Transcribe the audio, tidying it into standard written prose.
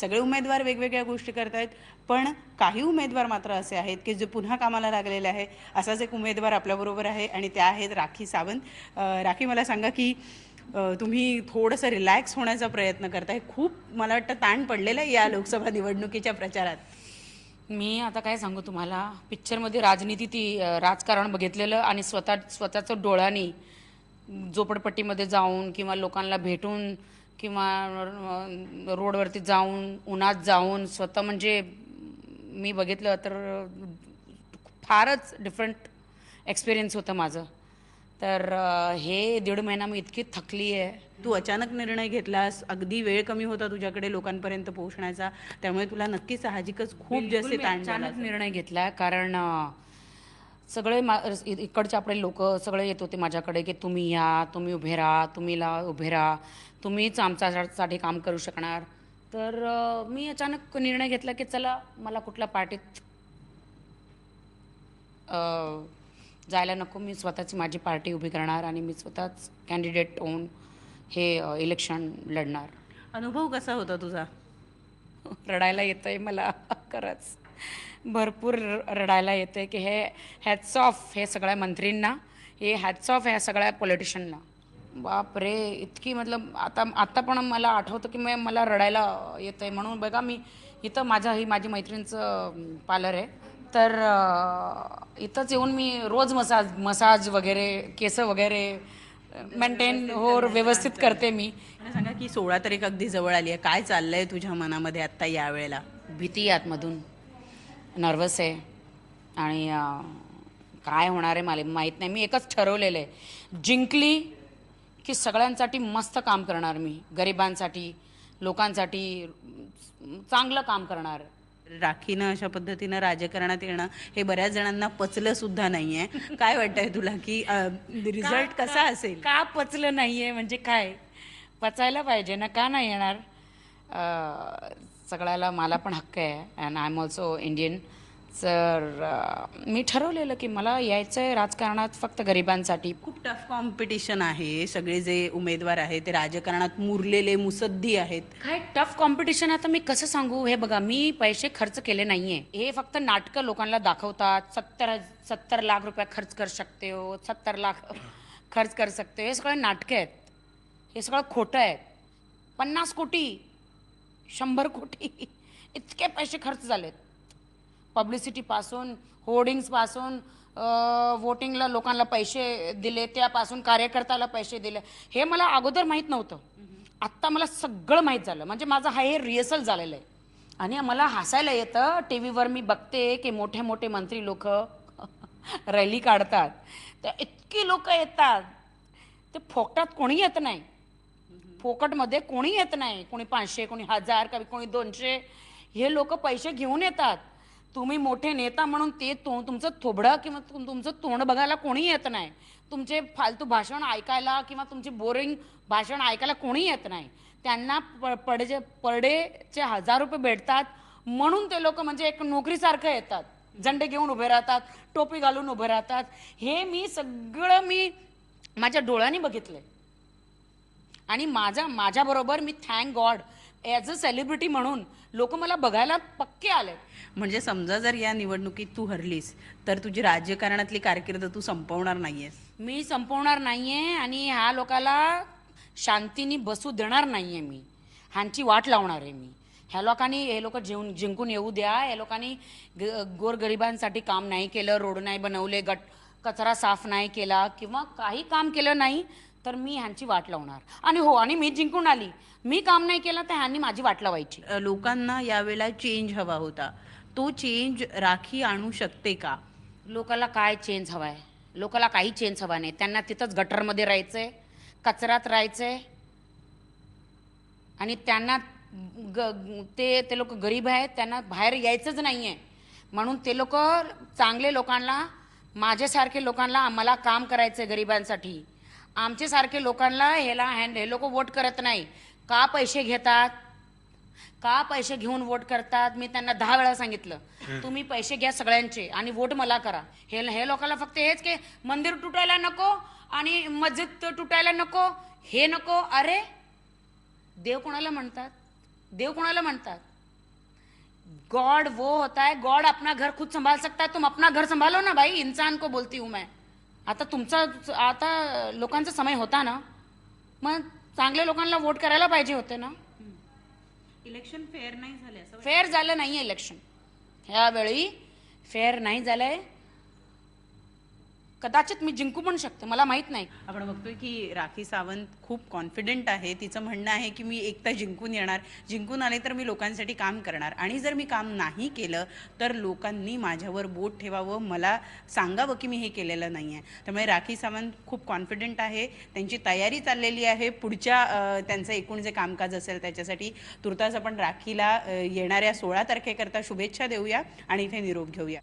सगळे उमेदवार वेगवेगळ्या गोष्टी करतायत, पण काही उमेदवार मात्र असे आहेत की जे पुन्हा कामाला लागलेले आहे. असाच एक उमेदवार आपल्याबरोबर आहे आणि त्या आहेत राखी सावंत. राखी, मला सांगा की तुम्ही थोडंसं रिलॅक्स होण्याचा प्रयत्न करताय. खूप मला वाटतं ताण पडलेला आहे या लोकसभा निवडणुकीच्या प्रचारात. मी आता काय सांगू तुम्हाला, पिक्चरमध्ये राजनीती ती राजकारण बघितलेलं आणि स्वतःचं डोळ्यांनी झोपडपट्टीमध्ये जाऊन किंवा लोकांना भेटून किंवा रोडवरती जाऊन उन्हात जाऊन स्वतः म्हणजे मी बघितलं तर फारच डिफरंट एक्सपिरियन्स होतं माझं. तर हे 1.5 महिना मी इतकी थकली आहे. तू अचानक निर्णय घेतलास, अगदी वेळ कमी होता तुझ्याकडे लोकांपर्यंत पोहोचण्याचा, त्यामुळे तुला नक्की साहजिकच खूप बिलकुल जास्त मी ताण झाला अचानक असेल. निर्णय घेतला कारण सगळे इकडचे आपले लोक सगळे येत होते माझ्याकडे की तुम्ही या, तुम्ही उभे राहा, उभे राहा, तुम्हीच आमच्यासाठी काम करू शकणार. तर मी अचानक निर्णय घेतला की चला मला कुठल्या पार्टीत जायला नको, मी स्वतःची माझी पार्टी उभी करणार आणि मी स्वतःच कॅन्डिडेट होऊन हे इलेक्शन लढणार. अनुभव कसा होता तुझा? रडायला येतंय मला खरंच, भरपूर रडायला येतंय की हे हॅट्स ऑफ हे सगळ्या मंत्रींना, हे हॅट्स ऑफ ह्या सगळ्या पॉलिटिशियनना. बाप रे, इतकी मतलब आता पण मला आठवतं की मला रडायला येतंय. म्हणून बघा, मी इथं ही माझी मैत्रिणीचं पार्लर आहे, तर इथंच येऊन मी रोज मसाज वगैरे, केस वगैरे मेंटेन व्यवस्थित करते मी. मला सांगा की 16 तारीख अगदी जवळ आली आहे. काय चाललंय तुझ्या मनामध्ये आत्ता यावेळेला? भीती आहे आतमधून, नर्वस आहे आणि काय होणार आहे मला माहीत नाही. मी एकच ठरवलेलं आहे, जिंकली की सगळ्यांसाठी मस्त काम करणार, मी गरिबांसाठी, लोकांसाठी चांगलं काम करणार. राखीनं अशा पद्धतीनं राजकारणात येणं हे बऱ्याच जणांना पचलं सुद्धा नाहीये. काय वाटतंय तुला की रिझल्ट कसा असेल? का पचलं नाहीये म्हणजे काय, पचायला पाहिजे ना, का नाही येणार? सगळ्याला मला पण हक्क आहे and I am also Indian. तर मी ठरवलेलं की मला यायचं आहे राजकारणात फक्त गरिबांसाठी. खूप टफ कॉम्पिटिशन आहे. सगळे जे उमेदवार आहेत ते राजकारणात मुरलेले मुसद्दी आहेत. काय टफ कॉम्पिटिशन, आता मी कसं सांगू? हे बघा, मी पैसे खर्च केले नाहीये. हे फक्त नाटकं लोकांना दाखवतात. 70 लाख रुपये खर्च कर सकते हो, 70 लाख खर्च कर सकते हो, हे सगळे नाटकं आहेत. हे सगळं खोटं आहे. 50 कोटी, 100 कोटी इतके पैसे खर्च झालेत. पब्लिसिटीपासून, होर्डिंग्सपासून, वोटिंगला लोकांना पैसे दिले, त्यापासून कार्यकर्त्याला पैसे दिले. हे मला अगोदर माहीत नव्हतं. आत्ता मला सगळं माहीत झालं. म्हणजे माझं हे रिहर्सल झालेलं आहे. आणि मला हसायला येतं, टी व्हीवर मी बघते की मोठे मोठे मंत्री लोक रॅली काढतात, तर इतकी लोक येतात. ते फोकटात कोणी येत नाही, फोकटमध्ये कोणी येत नाही. कोणी 500, कोणी 1000, कोणी 200, हे लोक पैसे घेऊन येतात. तुम्ही मोठे नेता म्हणून ते तुमचं थोबडं किंवा तुमचं तोंड बघायला कोणी येत नाही. तुमचे फालतू भाषण ऐकायला किंवा तुमची बोरिंग भाषण ऐकायला कोणी येत नाही. त्यांना पर डेचे 1000 रुपये भेटतात म्हणून ते लोक म्हणजे एक नोकरीसारखं येतात. झंडे घेऊन उभे राहतात, टोपी घालून उभे राहतात. हे मी सगळं माझ्या डोळ्यांनी बघितलंय. आणि माझ्याबरोबर मी thank God as a celebrity म्हणून लोक मला बघायला पक्के आले. म्हणजे समजा जर या निवडणुकीत तू हरलीस तर तुझी राजकारणातली कारकीर्द तू संपवणार नाहीयेस. मी संपवणार नाहीये आणि ह्या लोकाला शांतीने बसू देणार नाहीये. मी ह्यांची वाट लावणार आहे. मी हे लोक जिंकून येऊ द्या. या लोकांनी गोरगरिबांसाठी काम नाही केलं, रोड नाही बनवले, कचरा साफ नाही केला किंवा काही काम केलं नाही, तर मी ह्यांची वाट लावणार. आणि मी जिंकून आली, मी काम नाही केलं तर ह्यांनी माझी वाट लावायची. लोकांना यावेळेला चेंज हवा होता. तो चेंज राखी आणू शकते का? लोकाला काय चेंज हवाय? लोकाला काही चेंज हवा नाही. त्यांना तिथंच गटरमध्ये राहायचंय, कचऱ्यात राहायचंय. आणि त्यांना ते लोक गरीब आहेत, त्यांना बाहेर यायचंच नाहीये. म्हणून ते लोक चांगले लोकांना, माझ्यासारखे लोकांना, आम्हाला काम करायचंय गरिबांसाठी. आमच्यासारखे लोकांना हे लोक वोट करत नाही. का पैसे घेतात? का पैसे घेऊन वोट करतात? मी त्यांना 10 वेळा सांगितलं, तुम्ही पैसे घ्या सगळ्यांचे आणि वोट मला करा. हे लोकांना फक्त हेच की मंदिर तुटायला नको आणि मस्जिद तुटायला नको, हे नको. अरे देव कोणाला म्हणतात? देव कोणाला म्हणतात? गॉड वो होता है, गॉड अपना घर खुद संभाल सकता है, तुम अपना घर संभालो ना भाई, इंसान को बोलती हूँ मैं. आता लोकांचा समय होता ना, मग चांगल्या लोकांना वोट करायला पाहिजे होते ना. इलेक्शन फेअर नाही झाले असं फेअर झालं नाहीये इलेक्शन, ह्यावेळी फेअर नाही झालंय. कदाचित मी जिंकू पण शकते, मला माहित नाही. आपण बघतोय की राखी सावंत खूप कॉन्फिडेंट आहे. तिचं म्हणणं आहे की मी एकटा जिंकून येणार, जिंकून आले तर मी लोकांसाठी काम करणार, आणि जर मी काम नाही केलं तर लोकांनी माझ्यावर बोट ठेवावं, मला सांगावं की मी हे केलेलं नाही आहे. त्यामुळे राखी सावंत खूप कॉन्फिडेंट आहे, त्यांची तयारी चाललेली आहे पुढच्या त्यांचं एकूण जे कामकाज असेल त्याच्यासाठी. तुर्तास आपण राखीला येणाऱ्या 16 तारखेकरता शुभेच्छा देऊया आणि इथे निरोप घेऊया.